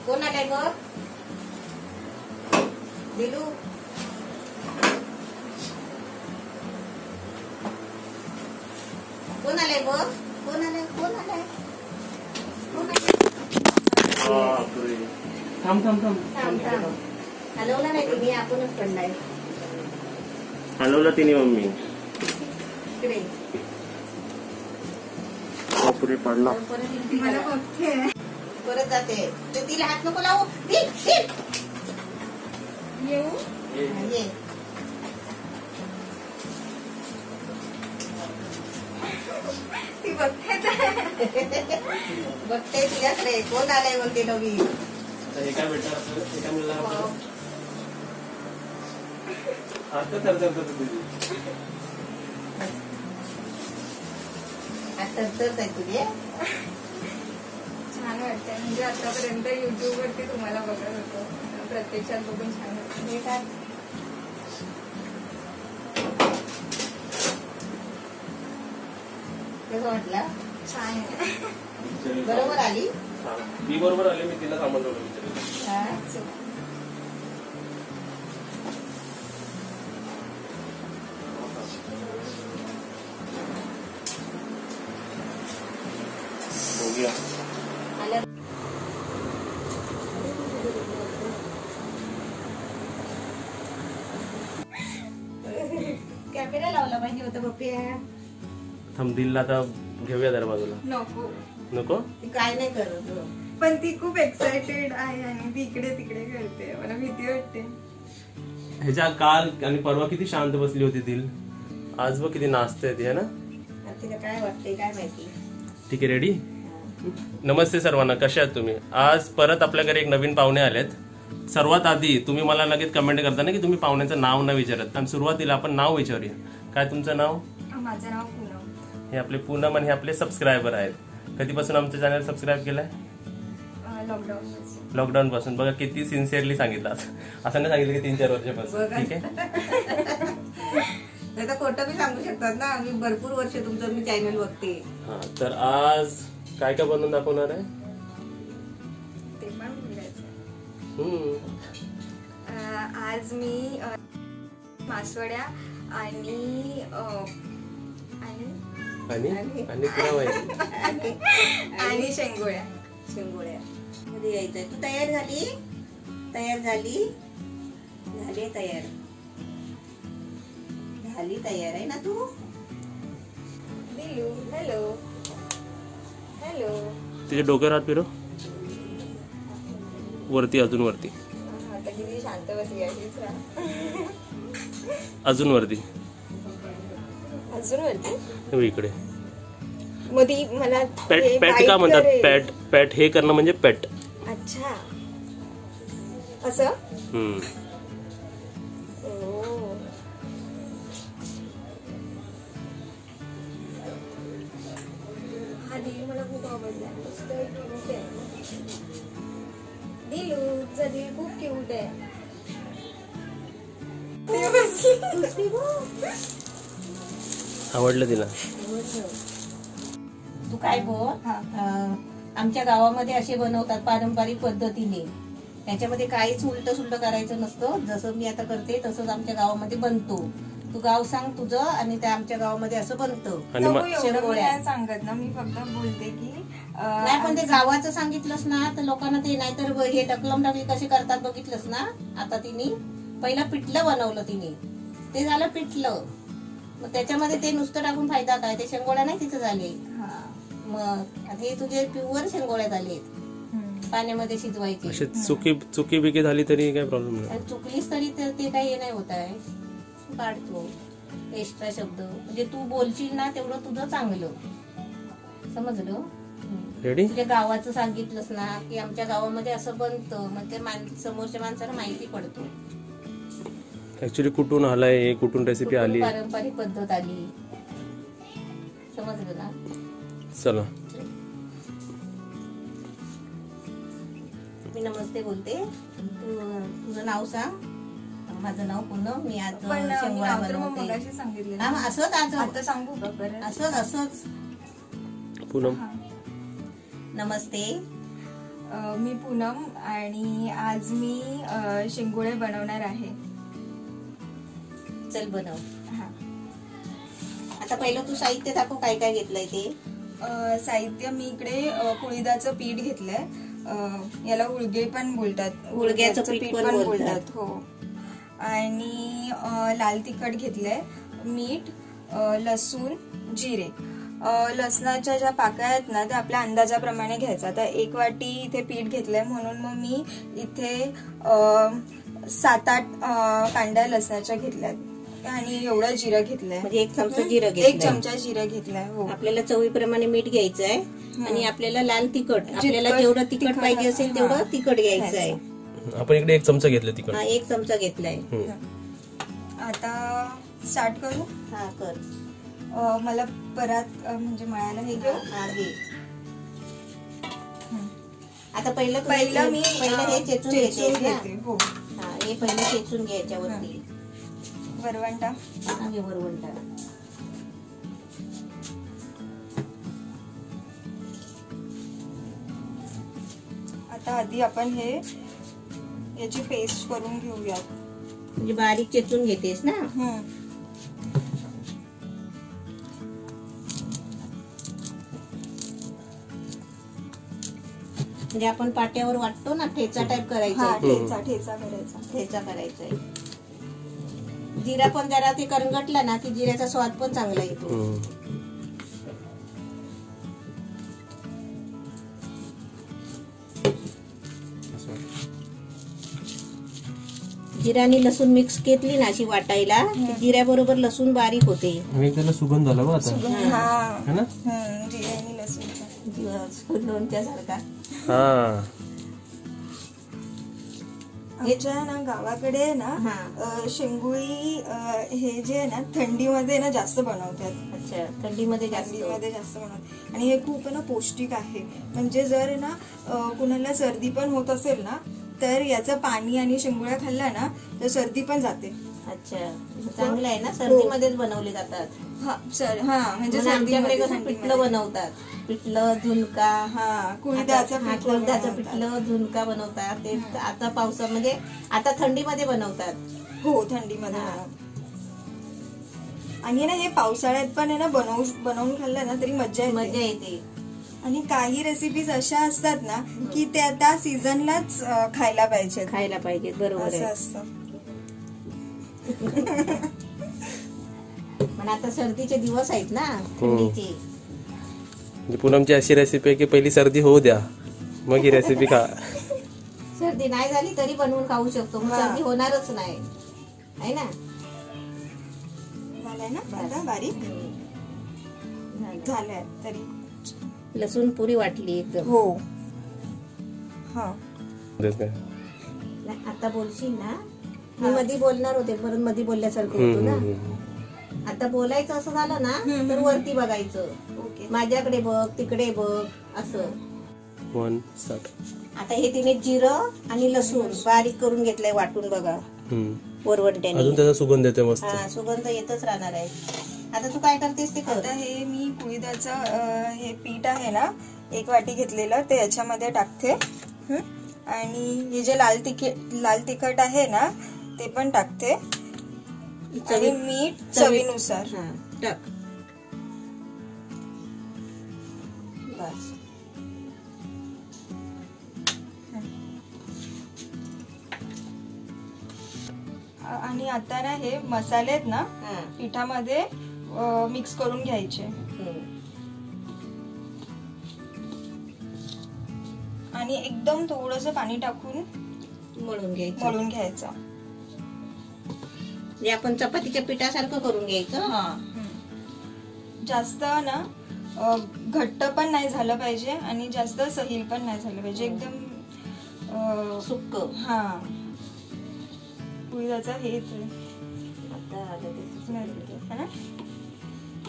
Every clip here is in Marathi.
कोण आलाय बघ? दिलू कोण आलाय बघ? कोण आलाय? कोण आलाय? कोण आलाय? थांब थांब थांब थांब थांब. हलवला नाही तुम्ही, आपणच पडलाय. हलवला तिने मम्मी. इकडे बापरे पडला. परत जाते. ते तिला हात नको लावू. येऊ ये. ती बघते तुझ्याकडे. कोण आलाय म्हणते नवीन? एका भेटणार एका मिळणार आता तरतरत आहे तुझे. छान वाटतंय. म्हणजे आतापर्यंत युट्यूब वरती तुम्हाला बघत होतो, प्रत्यक्षात बघून छान वाटतं. हे काय कसं वाटलं? छान आहे. बरोबर आली. मी बरोबर आले. मी तिला सामान विचारलं. बघूया. कॅमेरा लावला पाहिजे होता पप्प्या. थंबनेलला आता घेऊया जरा बाजूला. नको नको ती काय नाही करत. पण ती खूप एक्साइटेड आहे आणि ती इकडे तिकडे करते. मला भीती वाटते. ह्याच्या काल आणि परवा किती शांत बसली होती दिल. आज बघ किती नाचते ती, है ना? तिला काय वाटतंय काय माहिती. ठीक आहे, रेडी? नमस्ते सर्वांना, कशा आहात तुम्ही? आज परत आपल्या घरी एक नवीन पाहुणे आलेत. सर्वात आधी तुम्ही मला लगेच कमेंट करताना की तुम्ही पाहुण्याचं नाव न विचारत, आणि सुरुवातीला आपण नाव विचारूया. काय तुमचं नाव? माझं नाव पूनम. हे आपले पूनम आणि हे आपले सबस्क्रायबर आहेत. कधीपासून आमचं चॅनल सबस्क्राईब केलंय? लॉकडाऊन पासून. बघा किती सिन्सिअरली सांगितलं. असं नाही सांगितलं की 3-4 वर्षापासून. ठीक आहे, नाही तर खोटं बी सांगू शकतात ना. मी भरपूर वर्ष तुमचं मी चॅनल बघते. हा, तर आज काय काय बनवून दाखवणार आहे? ते पण बोलायचं. आज मी मासवड्या आणि तुला माहिती आणि शेंगोळ्या मध्ये यायचंय. तू तयार झाली? तयार झाली तयार आहे ना तू? दिलू हॅलो हॅलो. तिच्या डोक्यावर हात फिरव. वरती, अजून वरती. आता किती शांत बसली आहे. अजून वरती. अजून वरती इकडे. मध्ये मला पॅट पॅट का म्हणतात? पॅट पॅट हे करणं म्हणजे पॅट. अच्छा असं. हा दिलू मला खूप आवडला. मस्त क्यूट आहे. दिलू तुझा दिल खूप क्यूट आहे. आवडलं तिला? तू काय बोल. आमच्या गावामध्ये असे बनवतात पारंपरिक पद्धतीने. त्याच्यामध्ये काहीच उलट सुलट करायचं नसतं. जसं मी आता करते तसंच आमच्या गावामध्ये बनतो. तू गाव सांग तुझं, आणि त्या आमच्या गावामध्ये असं बनतं. शेंगोळ्या सांगत ना, मी फक्त बोलते की नाही, पण ते गावाचं सांगितलंस ना तर लोकांना ते, नाहीतर हे टकलम टाकली कसे करतात बघितलंस ना. आता तिने पहिला पिठलं बनवलं. तिने ते झालं पिठलं. मग त्याच्यामध्ये ते नुसतं टाकून फायदा काय? ते शेंगोळ्या नाही तिचं झाले. मग हे तुझे प्युअर शेंगोळ्या झाले. पाण्यामध्ये शिजवायचे. चुकी बिकी झाली तरी काय प्रॉब्लेम नाही. चुकलीस तरी ते काही नाही होत आहे. काढतो एक्स्ट्रा शब्द. म्हणजे तू बोलशील ना तेवढं तुझं चांगलं. समजलं? रेडी? तुझ्या गावाचं सांगितलंस ना की आमच्या गावामध्ये असं बनतं. मग ते समोरच्या माणसाला माहिती पडतो ऍक्च्युली कुठून आलाय, कुठून रेसिपी आली, पारंपरिक पद्धत आली. समजलं ना? चला, मी नमस्ते बोलते. तुझं नाव सांग. माझं नाव पूनम. मी आज शेंगोळ्या बनवते. असंच पूनम. नमस्ते. मी पूनम आणि आज मी शेंगुळे बनवणार आहे. चल बनव. हा. आता पहिलं तू साहित्य दाखव काय काय घेतलंय ते. साहित्य मी इकडे कुळीदाचं पीठ घेतलंय. याला उळगे पण बोलतात. गुळग्याचं पीठ पण बोलतात. हो. आणि लाल तिखट घेतलंय, मीठ, लसूण, जिरे. लसणाच्या ज्या पाकळ्या आहेत ना त्या आपल्या अंदाजाप्रमाणे घ्यायचा. आता 1 वाटी इथे पीठ घेतलंय म्हणून मग मी इथे 7-8 कांड्या लसणाच्या घेतल्यात आणि एवढं जिरं घेतलंय. म्हणजे 1 चमचा जिरं 1 घेतलंय. चमचा जिरं घेतलंय. हो. आपल्याला चवीप्रमाणे मीठ घ्यायचं आहे आणि आपल्याला लाल तिखट, आपल्याला जेवढं तिखट पाहिजे असेल तेवढं तिखट घ्यायचं आहे. आपण इकडे 1 चमचा घेतलं तिखट. 1 चमचा घेतलाय. आता स्टार्ट करू. हा कर. मला परत म्हणजे मळायला हे घेऊ. हा घे. आता पहिलं मी हे चेचून घेते. हो. हा हे पहिलं चेचून घ्यायच्या वरती. वरवंटा. हा घे वरवंटा. आता आधी आपण हे याची पेस्ट करून घेऊयात. म्हणजे बारीक चेचून घेतेस ना. म्हणजे आपण पाट्यावर वाटतो ना ठेचा टाइप करायचा. ठेचा करायचा. ठेचा करायचा आहे. जिरा पण जरा ते करंगटला ना की जिऱ्याचा स्वाद पण चांगला येतो. जिरा आणि लसूण मिक्स केली ना अशी वाटायला जिऱ्याबरोबर लसूण बारीक होते. त्याला सुगंध आला बघ आता. हा ना जिरा आणि लसूणचा लोणच्या सारखा. हा आमच्या ना गावाकडे ना शेंगुळी हे जे आहे ना थंडीमध्ये ना जास्त बनवतात. अच्छा. थंडीमध्ये जास्त बनवतात आणि हे खूप ना पौष्टिक आहे. म्हणजे जर ना कुणाला सर्दी पण होत असेल ना तर याचं पाणी आणि शेंगुळ्या खाल्ला ना तर सर्दी पण जाते. अच्छा. चांगलं आहे ना. सर्दीमध्येच बनवले जातात. म्हणजे आमच्याकडे कसं पिठलं बनवतात. पिठलं, झुणका. कुळदाचं पिठलं, झुणका बनवतात. ते आता पावसा म्हणजे आता थंडीमध्ये बनवतात. हो थंडीमध्ये. आणि ना हे पावसाळ्यात पण आहे ना बनवून खाल्लं ना तरी मजा येते. आणि काही रेसिपीज अशा असतात ना की त्या सीझनलाच खायला पाहिजेत. बरोबर आहे. असतं. पण आता सर्दीचे दिवस आहेत ना थंडीचे. पूनमची अशी रेसिपी आहे की पहिली सर्दी होऊ द्या मग ही रेसिपी खा. सर्दी नाही झाली तरी बनवून खाऊ शकतो. सर्दी होणारच नाही आहे ना. झालंय ना आता बारीक झालंय तरी. लसूण पुरी वाटली एकदम. हो. हा आता बोलशील ना. मी मधी बोलणार होते परत मधी बोलल्यासारखं होतं ना. आता बोलायचं असं झालं ना तर वरती बघायचं. माझ्याकडे बघ, तिकडे बघ असं. 1 स्टार्ट. आता हे तिने जिरं आणि लसूण बारीक करून घेतलंय वाटून बघा वरवंट्याने. अजून त्याचा सुगंध येते मस्त. सुगंध येतच राहणार आहे. आता तू काय करतेस ते कर. आता हे मी कुळीदाचं हे पीठ आहे ना 1 वाटी घेतलेलं ते याच्यामध्ये टाकते. आणि हे जे लाल तिखट आहे ना ते पण टाकते. आणि मीठ चवीनुसार टाक. बस. आणि आता ना हे मसाले आहेत ना पिठामध्ये मिक्स करून घ्यायचे. आणि एकदम थोडंसं पाणी टाकून मळून घ्यायचं. म्हणजे आपण चपातीच्या पिठासारखं करून घ्यायचं. जास्त ना घट्ट पण नाही झालं पाहिजे आणि जास्त सहील पण नाही झालं पाहिजे. एकदम सुक्क. कुळीदाचा हेच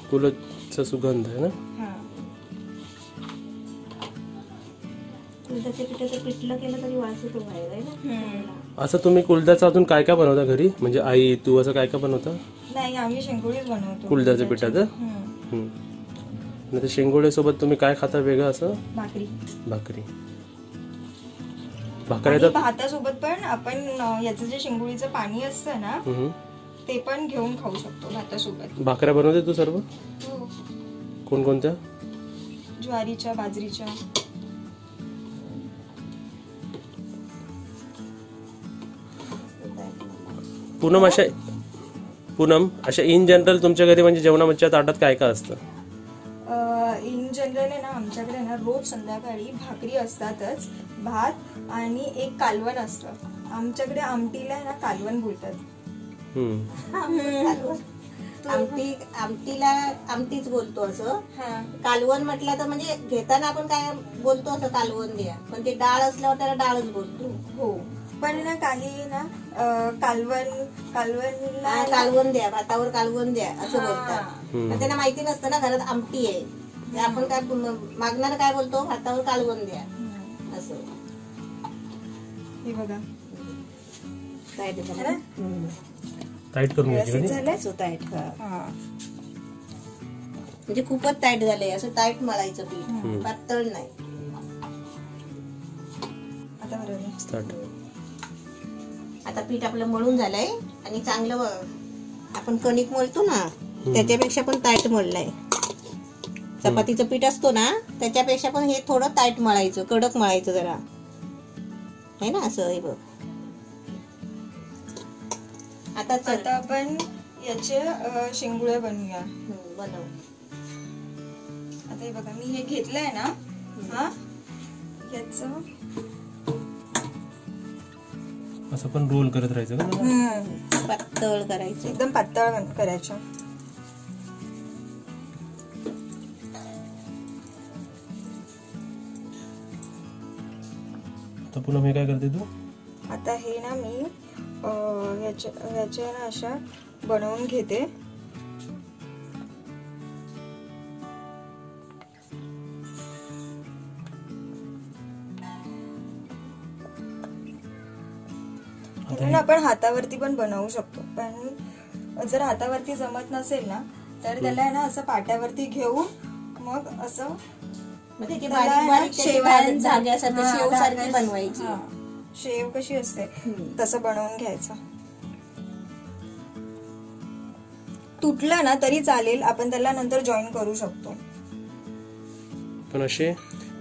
फुलाचा सुगंध आहे ना. कुळदाच्या पिठाचं पिठलं केलं तरी वास येतो बाहेर आहे ना. असं तुम्ही कुळदाचं अजून काय काय बनवता घरी? म्हणजे आई तू असं काय काय बनवता? नाही आम्ही शेंगुळीच बनवतो कुळदाच्या पिठाचं. शेंगोळे सोबत तुम्ही काय खाता वेगळं? असं भाकरी. भाकऱ्या भातासोबत पण आपण याचं जे शेंगुळीचं पाणी असतं ना ते पण घेऊन खाऊ शकतो भातासोबत. भाकऱ्या बनवते तू सर्व? हो. कोणकोणत्या? ज्वारीच्या, बाजरीच्या. पूनम अशा इन जनरल तुमच्या घरी म्हणजे जेवणाच्या ताटात काय काय असतं? इन जनरल आहे ना आमच्याकडे ना रोज संध्याकाळी भाकरी असतातच, भात आणि एक कालवण असतं. आमच्याकडे आमटीला आहे ना कालवण बोलतात. आमटीला आमटीच बोलतो असं. कालवण म्हटलं तर म्हणजे घेताना आपण काय बोलतो असं कालवण द्या, पण ते डाळ असल्यावर त्याला डाळच बोलतो. हो, पण ना काही ना कालवणला कालवण द्या, भातावर कालवण द्या असं बोलतात. त्यांना माहिती नसतं ना घरात आमटी आहे, आपण काय मागणार काय बोलतो, भातावर कालवण द्या असं. हे बघा टाईट करून म्हणजे खूपच टाईट झालंय, असं टाईट मळायचं पीठ, पातळ नाही. आता बरोबर. आता पीठ आपलं मळून झालंय आणि चांगलं आपण कणिक मळतो ना त्याच्यापेक्षा पण टाईट मळलंय. चपातीचं पीठ असतो ना त्याच्यापेक्षा पण हे थोडं टाईट मळायचं, कडक मळायचं जरा, है ना असं. हे बघ आता आपण याचे शेंगुळे बनवूया. बनव. आता हे बघा मी हे घेतलंय ना, हा याचं असं पण रोल करत राहायचं का? पातळ करायचं, एकदम पातळ करायचं. तर पुन्हा मी काय करते तू? आता हे ना मी याच्या ना अशा बनवून घेते. आपण हातावरती पण बनवू शकतो, पण जर हातावरती जमत नसेल ना तर त्याला ना असं पाट्यावरती घेऊन मग असं शेवसारखी बनवायची. शेव कशी असते तसं बनवून घ्यायचं. तुटलं ना तरी चालेल, आपण त्याला नंतर जॉईन करू शकतो. पण असे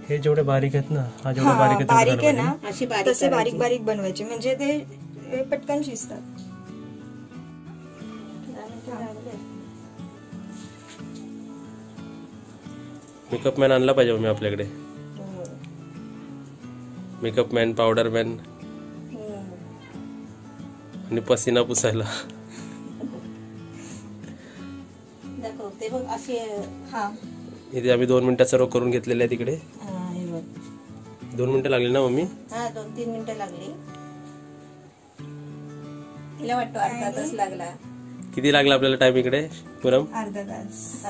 हे जेवढे बारीक आहेत ना, हा जेवढे बारीक आहे ना तसे बारीक बारीक बनवायचे, म्हणजे ते पटकन शिजतात. मेकअप मॅन आणला पाहिजे मी आपल्याकडे. मेकअप मॅन, पावडर मॅन आणि पसीना पुसायला. दाखवते बघ असे. हा इथे आम्ही 2 मिनिटात सर्व करून घेतलेले आहे. तिकडे 2 मिनिटं लागली ना मम्मी? हा 2-3 मिनिटं लागली. तिला वाटतं अर्धा तास लागला. किती लागला आपल्याला टाइम इकडे पूनम? अर्धा तास.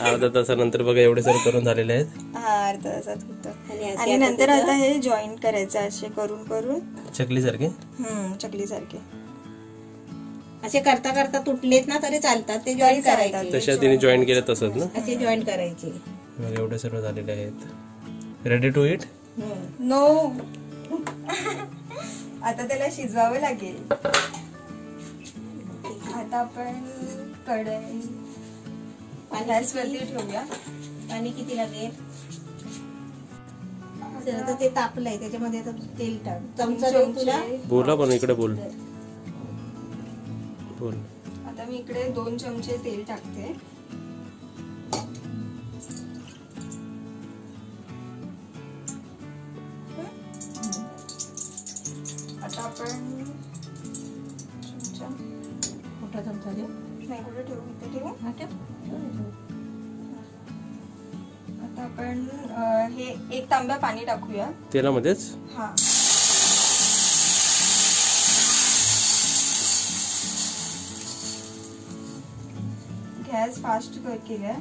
अर्धा तासानंतर बघा एवढे सर्व करून झालेले आहेत. अर्धा तासात होतं. आणि नंतर आता हे जॉईन करायचं असे करून करून चकली सारखे. चकली सारखे असे करता करता तुटलेत ना तरी चालतात, ते जॉईन करायचे. तशा तिने जॉईन केले तसंच ना, असे जॉईन करायचे. एवढे सर्व झालेले आहेत. Ready to eat? नो. आता त्याला शिजवावं लागेल. आता आपण कढई गॅसवरती ठेवूया. पाणी किती लागेल? आता ते तापलंय, त्याच्यामध्ये आता तेल टाक. चमचा देऊ तुला? बोला पण इकडे बोल. बोल. आता मी इकडे 2 चमचे तेल टाकते. आता आपण मोठा चमचा देऊ? नाही, कुठे ठेवू? इथे ठेवू? आता आपण हे 1 तांब्या पाणी टाकूया तेलामध्येच. हा. गॅस फास्ट केलाय.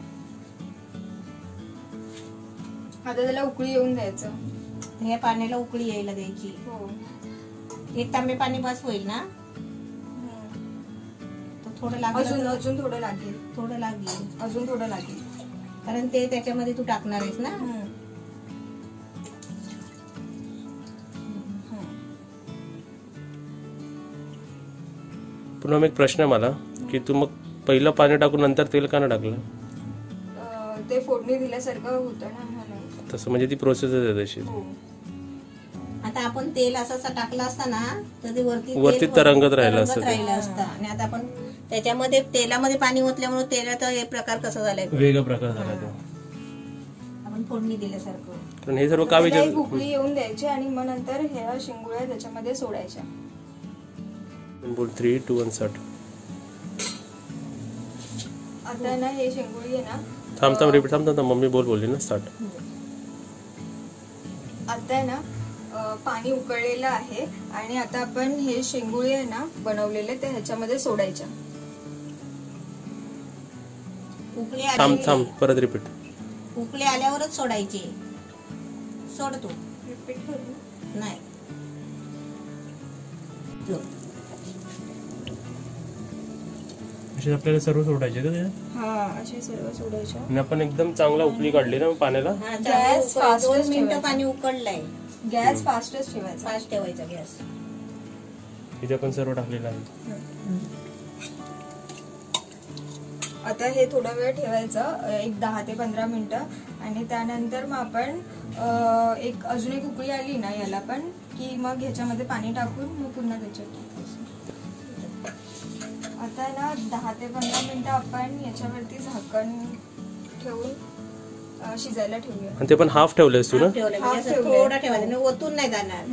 आता त्याला उकळी येऊन द्यायचं. हे पाण्याला उकळी यायला द्यायची. हो. 1 तांबे पाणी बस होईल ना? थोडं लागेल. अजून थोडं लागेल. थोडं लागेल. अजून थोडं लागेल. कारण ते त्याच्यामध्ये तू टाकणार आहेस ना. पुन्हा एक प्रश्न आहे मला की तू मग पहिलं पाणी टाकून नंतर तेल का नाही टाकलं? ते फोडणी दिल्यासारखं होतं ना म्हणून. तसं म्हणजे ती प्रोसेस आहे तशी. हो. आता आपण तेल असं टाकलं असतं ना तर ते वरती तरंगत राहिलं असतं ते. राहिलं असतं. आणि आता आपण त्याच्यामध्ये तेलामध्ये पाणी ओतल्यामुळे तेलाचा हे प्रकार कसा झालाय वेगळा प्रकार झाला तो. आपण फोडणी दिल्यासारखं. पण हे सर्व का त्याला एक विचार उकळी येऊन द्यायची आणि मग नंतर ह्या शेंगुळ्या त्याच्यामध्ये सोडायच्या. बोल 3, 2, 1 स्टार्ट. आता ना हे शेंगुळी आहे ना, थांब रिपीट थांब मम्मी बोलली ना स्टार्ट. आता आहे ना पाणी उकळलेलं आहे आणि आता आपण हे शेंगुळे आहे ना बनवलेले ते ह्याच्यामध्ये सोडायच्या. उकळी थांब आली परत रिपीट. उकळी आल्यावरच सोडायची. सोड तू. रिपीट करू. नाही असे आपल्याला सर्व सोडायचे का ते? हा असे सर्व सोडायच्या. आणि आपण एकदम चांगला उकळी काढली ना पाण्याला. हा, गॅस चांगलं fast 2 मिनिटं ठेवायचा. पाणी उकळलंय. गॅस फास्टच ठेवायचा. फास्ट ठेवायचा गॅस. इथे आपण सर्व टाकलेलं आहे. आता हे थोडा वेळ ठेवायचं, एक 10 ते 15 मिनिटं. आणि त्यानंतर मग आपण अजून एक उकळी आली ना याला पण की मग ह्याच्यामध्ये पाणी टाकून मग पुन्हा त्याच्यात टाकायचं. आता ना 10 ते 15 मिनिटं आपण याच्यावरती झाकण ठेवून शिजायला ठेवूया. आणि ते पण हाफ ठेवलेस तू ना? ठेवलंय हाफ म्हणजे असं ठेवलंय. थोडं ठेवायचं नाही, ओतून नाही जाणार.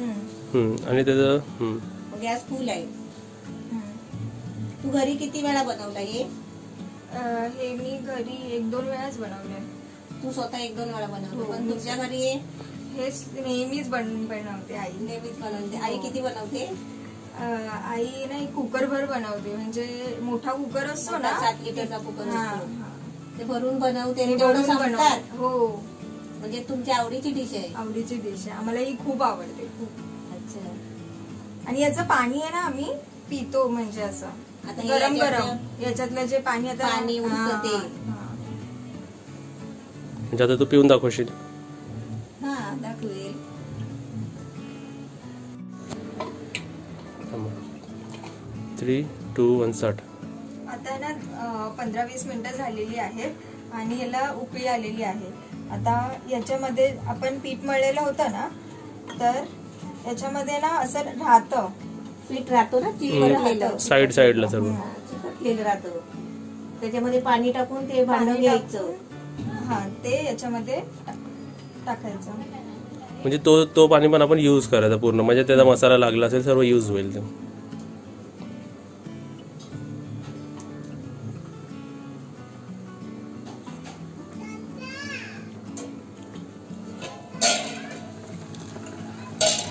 आणि त्याचं गॅस फुल आहे. तू घरी किती वेळा बनवला हे? हे मी घरी 1-2 वेळाच बनवलंय. तू स्वतः 1-2 वेळा बनवलं. हो, पण मी तुझ्या घरी हे नेहमीच बनवते आई. नेहमीच बनवते. आई किती बनवते? आई ना कुकर भर बनवते. म्हणजे मोठा कुकर असतो ना, 7 लिटरचा कुकर हा, असतो. हा. ते भरून बनवते ते आणि तेवढं भरून संपतात. बनवते. हो, म्हणजे तुमच्या आवडीची डिश आहे. आवडीची डिश आहे. आम्हाला ही खूप आवडते खूप. अच्छा. आणि याचं पाणी आहे ना आम्ही पितो, म्हणजे असं आता हे गरम याच्यातलं- याच्यातलं जे पाणी आता पाणी उरतं ते. हा. म्हणजे आता तू पिऊन दाखवशील. हा दाखवेल. 3, 2, 1 स्टार्ट. आता ना 15-20 मिनिटं झालेली आहेत आणि याला उकळी आलेली आहे. आता याच्यामध्ये आपण पीठ मळलेलं होतं ना, तर याच्यामध्ये ना असं राहतं पीठ राहतो ना चिकटलेलं. साईडला सर्व. चिकटलेलं राहतं. त्याच्यामध्ये पाणी टाकून ते भांडं पाणी घ्यायचं. हा, ते याच्यामध्ये टाकायचं. म्हणजे तो पाणी पण आपण युज करायचा पूर्ण, म्हणजे त्याचा मसाला लागला असेल सर्व युज होईल ते.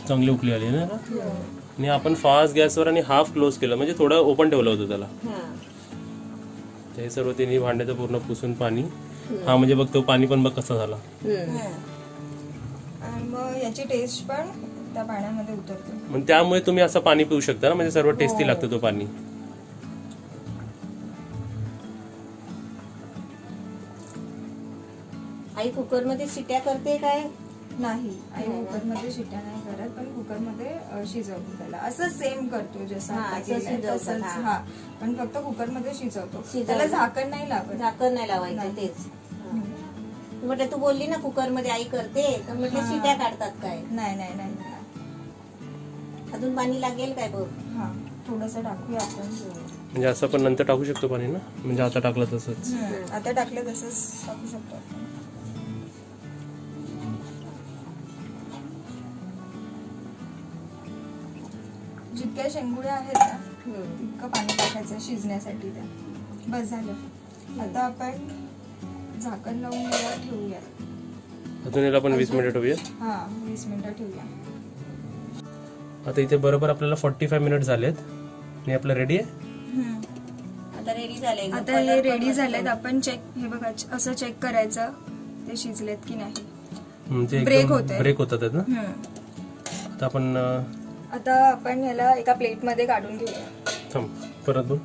चांगली उकळी आली ना का? आणि आपण फास्ट गॅसवर आणि हाफ क्लोज केलं, म्हणजे थोडं ओपन ठेवलं होतं त्याला. हा. ते सर्व तिन्ही भांड्याचं पूर्ण पुसून पाणी. हा म्हणजे बघ तो पाणी पण बघ कसा झाला. आणि मग याची टेस्ट पण त्या पाण्यामध्ये उतरते. मग त्यामुळे तुम्ही असं पाणी पिऊ शकता ना, म्हणजे सर्व टेस्टी लागतं तो पाणी. आई कुकरमध्ये शिट्या करते काय? नाही, आई कुकरमध्ये शिट्या नाही करत, पण कुकरमध्ये शिजवतो त्याला. असं सेम करतो जसं हा, आता असं केलंय शिजवतात, तसंच. हा. हा, पण फक्त कुकरमध्ये शिजवतो. शिजवतो. त्याला झाकण नाही लागत. झाकण नाही लावायचं. नाही. तेच. म्हटलं तू बोलली ना कुकरमध्ये आई करते, तर म्हटलं हा. शिट्या काढतात काय? नाही नाही नाही. अजून पाणी लागेल काय बघ. हा, थोडंसं टाकूया आपण. म्हणजे असं पण नंतर टाकू शकतो पाणी ना, म्हणजे आता टाकलं तसंच. आता टाकलं तसंच टाकू शकतो आपण. जितक्या शेंगुळ्या आहेत ना तितकं पाणी टाकायचं शिजण्यासाठी. त्या बस झालं. आता आपण झाकण लावून याला ठेवूया. अजून याला आपण 20 मिनिट ठेवूया. हा, 20 मिनिटं ठेवूया. आता इथे बरोबर आपल्याला 45 मिनिट झालेत आणि आपलं रेडी आहे. आता रेडी झाले. आता हे रेडी झालेत. आपण चेक, हे बघा असं चेक करायचं ते शिजलेत की नाही. म्हणजे ब्रेक होतंय. ब्रेक होतात ना. आता आपण आता आपण याला एका प्लेटमध्ये काढून घेऊया. थांब परत बोल.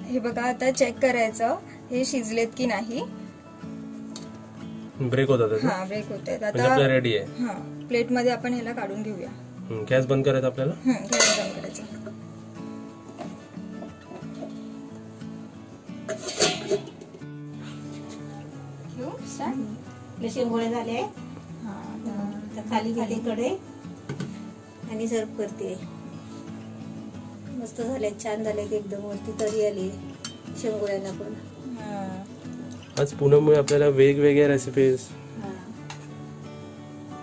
हे बघा आता चेक करायचं हे शिजलेत की नाही. ब्रेक होतात ना. हा, ब्रेक होत आहेत. म्हणजे आपलं रेडी आहे. हा, प्लेटमध्ये आपण ह्याला काढून घेऊया. गॅस बंद करायचा आपल्याला. गॅस बंद करायचं. आपले शेंगोळे झाले. हा आता खाली घेते कडे आणि सर्व करते. मस्त झाले, छान झाले एकदम. वरती तरी आली शेंगोळ्यांना पण. आज पूनममुळे आपल्याला वेगवेगळ्या रेसिपीज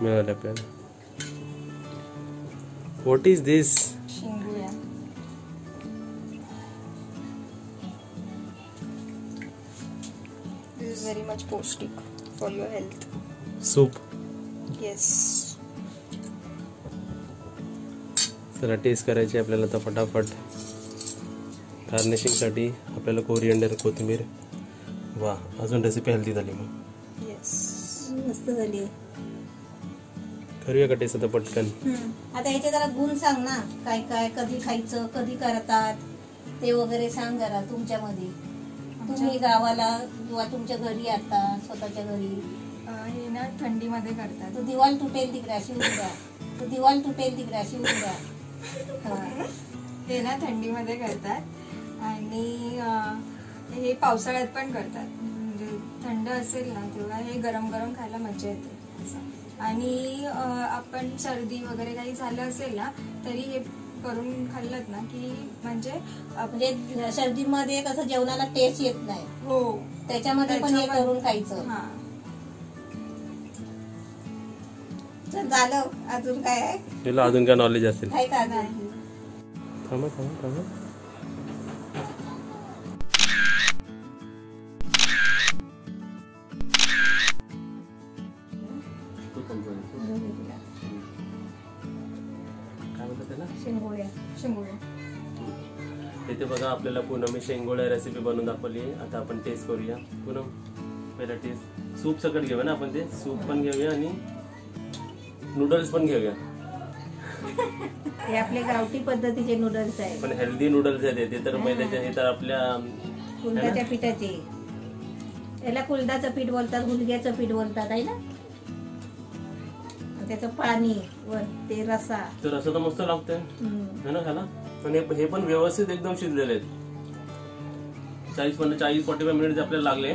मिळाल्या आपल्याला. What is this? शेंगुळ्या. दिस इज व्हेरी मच पौष्टिक for your health. Soup. Yes. चला टेस्ट करायची आपल्याला तर फटाफट. गार्निशिंगसाठी आपल्याला कोरिअंडर, कोथिंबीर. वा, अजून रेसिपी हेल्दी झाली मग. येस. मस्त झाली. करूया का टेस्ट आता पटकन? आता याचे जरा गुण सांग ना, काय काय कधी खायचं, कधी करतात ते वगैरे सांग जरा. तुमच्यामध्ये तुम्ही गावाला किंवा तुमच्या घरी आता स्वतःच्या घरी. हे ना थंडीमध्ये करतात. तो दिवाल तुटेल तिकडे अशी उद्या, तो दिवाल तुटेल तिकडे अशी उद्या. हे ना थंडीमध्ये करतात आणि हे पावसाळ्यात पण करतात. म्हणजे थंड असेल ना तेव्हा हे गरम गरम खायला मजा येते असं. आणि आपण सर्दी वगैरे काही झालं असेल ना तरी हे करून खाल्लं ना की म्हणजे सर्दीमध्ये कसं जेवणाला टेस्ट येत नाही. हो, त्याच्यामध्ये पण हे करून खायचं. हा. चल झालं. अजून काय आहे? तुला अजून काय नॉलेज असेल? काय का अजून? थांबा थांबा थांबा. काय बोलतात त्याला? शेंगोळ्या. शेंगुळ्या. इथे बघा आपल्याला पूनम शेंगोळ्या रेसिपी बनवून दाखवली. आता आपण टेस्ट करूया. पूनम पहिला टेस्ट. सूप सकट घेऊया ना आपण. ते सूप पण घेऊया आणि नूडल्स पण घेऊया. हे आपले गावठी पद्धतीचे नूडल्स आहेत. पण हेल्दी नूडल्स आहेत ते तर मैद्याचे. हे तर आपल्या कुलदाच्या पिठाचे. याला कुलदाचं पीठ बोलतात, गुलग्याचं पीठ बोलतात आहे ना. त्याचं पाणी वर ते रसा. तर रसा तर मस्त लागतंय है ना खायला. पण हे पण व्यवस्थित एकदम शिजलेले आहेत. 40-45 मिनिट आपल्याला लागले.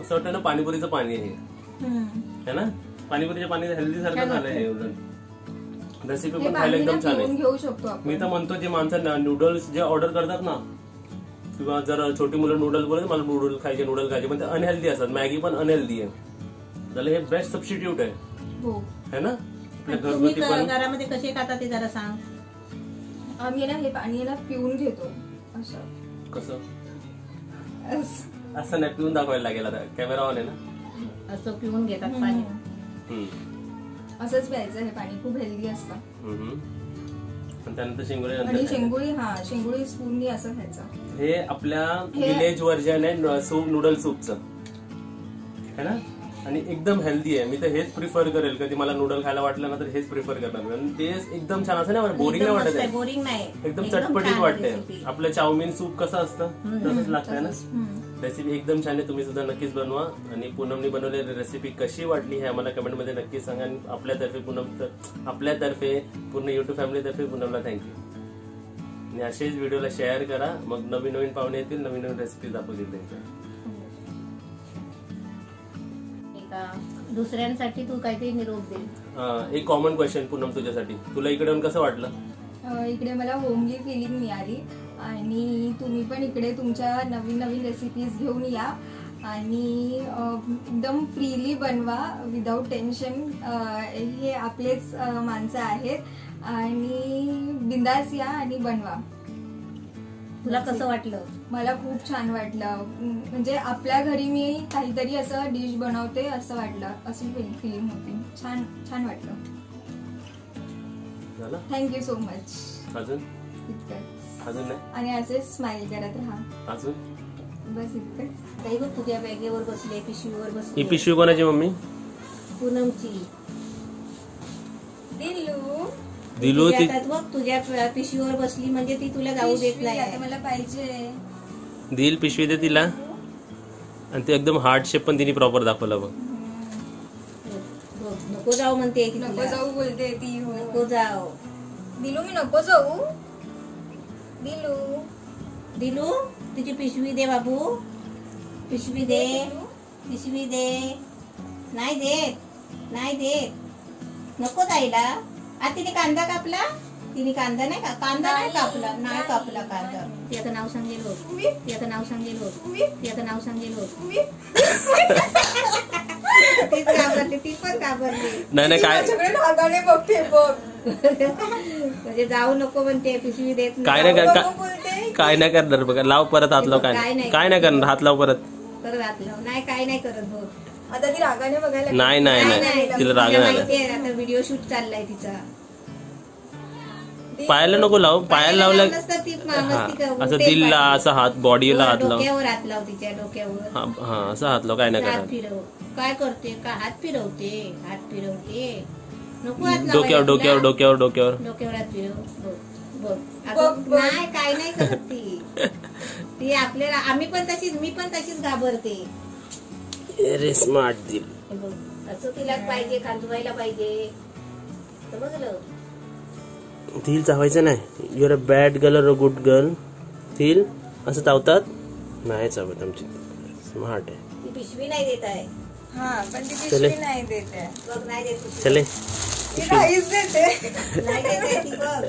असं वाटतं ना पाणीपुरीचं पाणी आहे है ना. पाणीपुरीच्या पाणी हेल्दी सारखं झालंय. रेसिपी पण खायला एकदम छान आहे. घेऊ शकतो आपण. मी तर म्हणतो जे माणसं नूडल्स जे ऑर्डर करतात ना किंवा जर छोटी मुलं नूडल्स बोलत मला नूडल खायचे पण ते अनहेल्दी असतात. मॅगी पण अनहेल्दी आहे. त्याला हे बेस्ट सबस्टिट्यूट आहे है ना. आपल्या तुम्ही घरगुती पण. घरामध्ये कसे खाता ते जरा सांग. आम्ही ना हे पाणी ना पिऊन घेतो असं. कसं असं नाही पिऊन दाखवायला लागेल. आता कॅमेरा ऑन आहे ना. असं पिऊन घेतात पाणी. असंच प्यायचं. हे पाणी खूप हेल्दी असतं. त्यानंतर आणि शेंगुळी स्पूननी असं खायचं. हे आपल्या विलेज व्हर्जन आहे सूप, नूडल सूपचं है ना. आणि एकदम हेल्दी आहे. मी तर हेच प्रिफर करेल. कधी मला नूडल खायला वाटलं ना तर हेच प्रिफर करणार. आणि ते एकदम छान असं ना. बोरिंग नाही वाटत आहे. बोरिंग नाही. एकदम चटपटीत वाटते. आपलं चाऊमिन सूप कसं असतं तसंच लागतंय ना. रेसिपी एकदम छान आहे. तुम्ही सुद्धा नक्कीच बनवा. आणि पूनमनी बनवलेली रेसिपी कशी वाटली हे आम्हाला कमेंटमध्ये नक्की सांगा. आणि आपल्यातर्फे पूर्ण युट्यूब फॅमिलीतर्फे पूनमला थँक्यू. आणि असेच व्हिडिओला शेअर करा. मग नवीन नवीन पाहुणे येतील, नवीन नवीन रेसिपी दाखवतील त्यांच्या. दुसऱ्यांसाठी तू काहीतरी निरोप दे. एक कॉमन क्वेश्चन पूनम तुझ्यासाठी. तुला इकडे येऊन कसं वाटलं? इकडे मला होमली फिलिंग मिळाली. आणि तुम्ही पण इकडे तुमच्या नवीन नवीन रेसिपीज घेऊन या आणि एकदम फ्रीली बनवा विदाऊट टेन्शन. हे आपलेच माणसं आहेत आणि बिंदास या आणि बनवा. तुला कसं वाटलं? मला खूप छान वाटलं. म्हणजे आपल्या घरी मी काहीतरी असं डिश बनवते असं वाटलं. अशी फिलिंग होती. छान छान वाटलं. Thank you so much. अजून अजून नाही. आणि असे स्माइल करत राहा. अजून बस इतकंच. काही बघ तुझ्या बॅगेवर बसले, पिशवीवर बसले. ही पिशवी कोणाची मम्मी? पूनमची. दिलू ती बघ तुझ्या पिशवीवर बसली म्हणजे ती तुला जाऊ देत नाही. आता मला पाहिजे. दिल पिशवी दे तिला. आणि ते एकदम हार्ट शेप पण तिने प्रॉपर दाखवला बघ. नको जाऊ म्हणते. नको जाऊ बोलते ती. नको जाऊ. दिलू मी नको जाऊ. दिलू तिची पिशवी दे बाबू. पिशवी दे, पिशवी दे. नाही देत, नाही देत. नको ताईला. आ तिने कांदा कापला, तिने कांदा नाही का, कांदा नाही कापला, नाही कापला कांदा. ती आता नाव सांगेल हो, ती आता नाव सांगेल हो, ती आता नाव सांगेल हो. तीच घाबरली, ती पण घाबरली. नाही नाही काय माझ्याकडे रागाने बघते बघ. म्हणजे जाऊ नको म्हणते, पिशवी देत काय नाही बोलते. काय नाही करणार बघा. लाव परत हात लाव. काय नाही करणार. हात लाव परत. करत घातलं नाही, काय नाही करत हो. आता ती रागाने बघायला नाही नाही नाही तिला राग तिला नाही. माहिती आहे आता व्हिडिओ शूट चाललाय तिचा. पायाला नको लाव. पायाला लावलं नसतं ती हा मस्ती कर- असं उलटे दिलला पाय. असं हात बॉडीला हात लाव. डोक्यावर हात लाव, तिच्या डोक्यावर हा हा असं हात लाव. काय नाही हात करणार. फिरव. काय करते का हात फिरवते, हात फिरवते. नको हात लावायला डोक्यावर तुला. डोक्यावर डोक्यावर डोक्यावर डोक्यावर हात फिरव. बघ बघ. बघ, अगं, बघ. नाही काय नाही करत ती. ती आपल्याला, आम्ही पण तशीच, मी पण तशीच घाबरते. अरे स्मार्ट दिल. हे बघ, असं तिला पाहिजे, खांदवायला पाहिजे. तर बघलं तिल चावायचं नाही. युअर अ बॅड गर्ल और अ गुड गर्ल. तिल असं चावतात नाही चावत आमची. स्मार्ट आहे. ती पिशवी नाही देत आहे. हा पण ती चले. पिशवी नाही देते. बघ नाही देत पिशवी. चले ती नाहीच देते. नाही देत आहे ती बघ.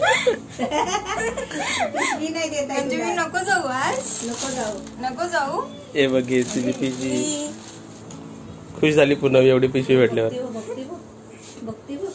पिशवी नाही देत आहे म्हणजे मी तुला. नको जाऊ आज. नको जाऊ. नको जाऊ. ए बघे तुझी पिशवी. खुश झाली पुन्हा एवढी पिशवी भेटल्यावर. बघते बघ, बघते बघ.